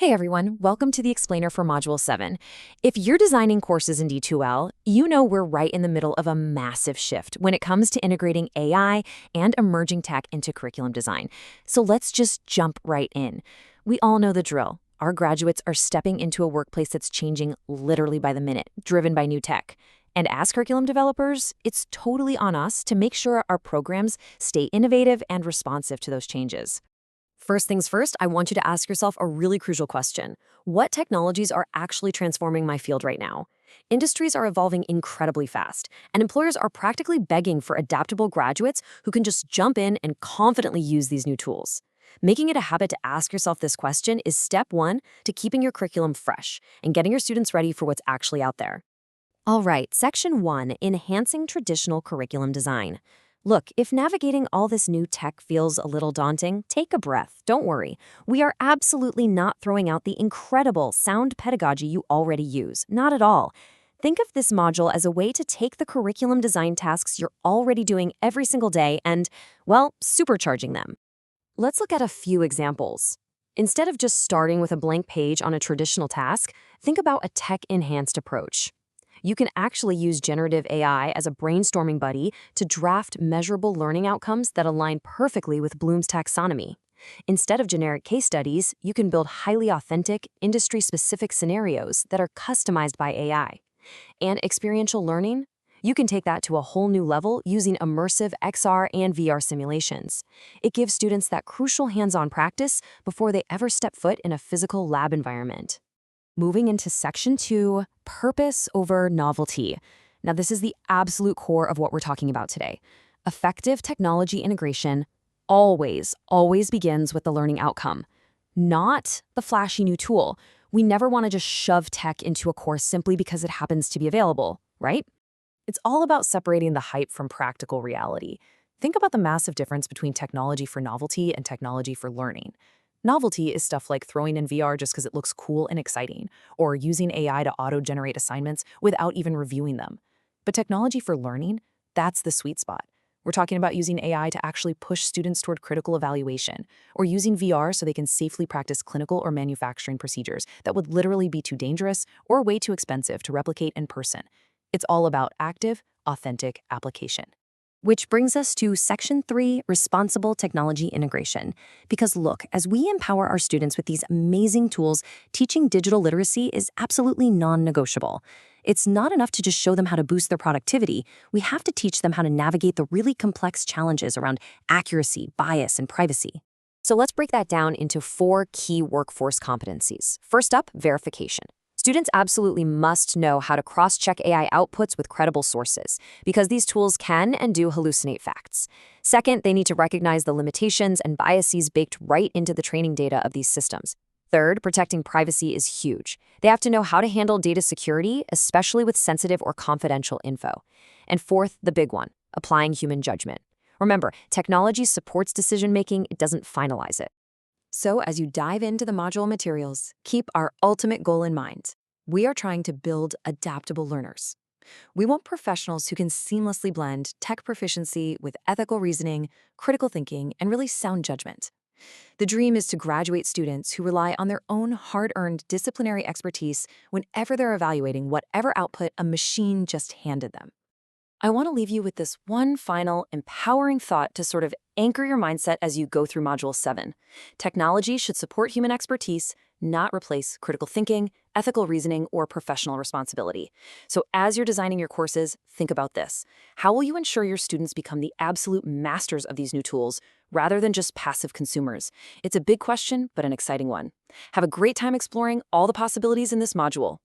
Hey everyone, welcome to the Explainer for Module 7. If you're designing courses in D2L, you know we're right in the middle of a massive shift when it comes to integrating AI and emerging tech into curriculum design. So let's just jump right in. We all know the drill. Our graduates are stepping into a workplace that's changing literally by the minute, driven by new tech. And as curriculum developers, it's totally on us to make sure our programs stay innovative and responsive to those changes. First things first, I want you to ask yourself a really crucial question. What technologies are actually transforming my field right now? Industries are evolving incredibly fast, and employers are practically begging for adaptable graduates who can just jump in and confidently use these new tools. Making it a habit to ask yourself this question is step one to keeping your curriculum fresh and getting your students ready for what's actually out there. All right, Section 1, Enhancing Traditional Curriculum Design. Look, if navigating all this new tech feels a little daunting, take a breath. Don't worry. We are absolutely not throwing out the incredible sound pedagogy you already use. Not at all. Think of this module as a way to take the curriculum design tasks you're already doing every single day and, well, supercharging them. Let's look at a few examples. Instead of just starting with a blank page on a traditional task, think about a tech-enhanced approach. You can actually use generative AI as a brainstorming buddy to draft measurable learning outcomes that align perfectly with Bloom's taxonomy. Instead of generic case studies, you can build highly authentic, industry-specific scenarios that are customized by AI. And experiential learning? You can take that to a whole new level using immersive XR and VR simulations. It gives students that crucial hands-on practice before they ever step foot in a physical lab environment. Moving into Section 2, Purpose over Novelty. Now, this is the absolute core of what we're talking about today. Effective technology integration always begins with the learning outcome, not the flashy new tool. We never want to just shove tech into a course simply because it happens to be available, right? It's all about separating the hype from practical reality. Think about the massive difference between technology for novelty and technology for learning. Novelty is stuff like throwing in VR just because it looks cool and exciting, or using AI to auto-generate assignments without even reviewing them. But technology for learning, that's the sweet spot. We're talking about using AI to actually push students toward critical evaluation, or using VR so they can safely practice clinical or manufacturing procedures that would literally be too dangerous or way too expensive to replicate in person. It's all about active, authentic application. Which brings us to Section 3, Responsible Technology Integration. Because look, as we empower our students with these amazing tools, teaching digital literacy is absolutely non-negotiable. It's not enough to just show them how to boost their productivity. We have to teach them how to navigate the really complex challenges around accuracy, bias, and privacy. So let's break that down into 4 key workforce competencies. First up, verification. Students absolutely must know how to cross-check AI outputs with credible sources, because these tools can and do hallucinate facts. Second, they need to recognize the limitations and biases baked right into the training data of these systems. Third, protecting privacy is huge. They have to know how to handle data security, especially with sensitive or confidential info. And fourth, the big one, applying human judgment. Remember, technology supports decision-making, it doesn't finalize it. So as you dive into the module materials, keep our ultimate goal in mind. We are trying to build adaptable learners. We want professionals who can seamlessly blend tech proficiency with ethical reasoning, critical thinking, and really sound judgment. The dream is to graduate students who rely on their own hard-earned disciplinary expertise whenever they're evaluating whatever output a machine just handed them. I want to leave you with this one final, empowering thought to sort of anchor your mindset as you go through Module 7. Technology should support human expertise, not replace critical thinking, ethical reasoning, or professional responsibility. So as you're designing your courses, think about this. How will you ensure your students become the absolute masters of these new tools, rather than just passive consumers? It's a big question, but an exciting one. Have a great time exploring all the possibilities in this module.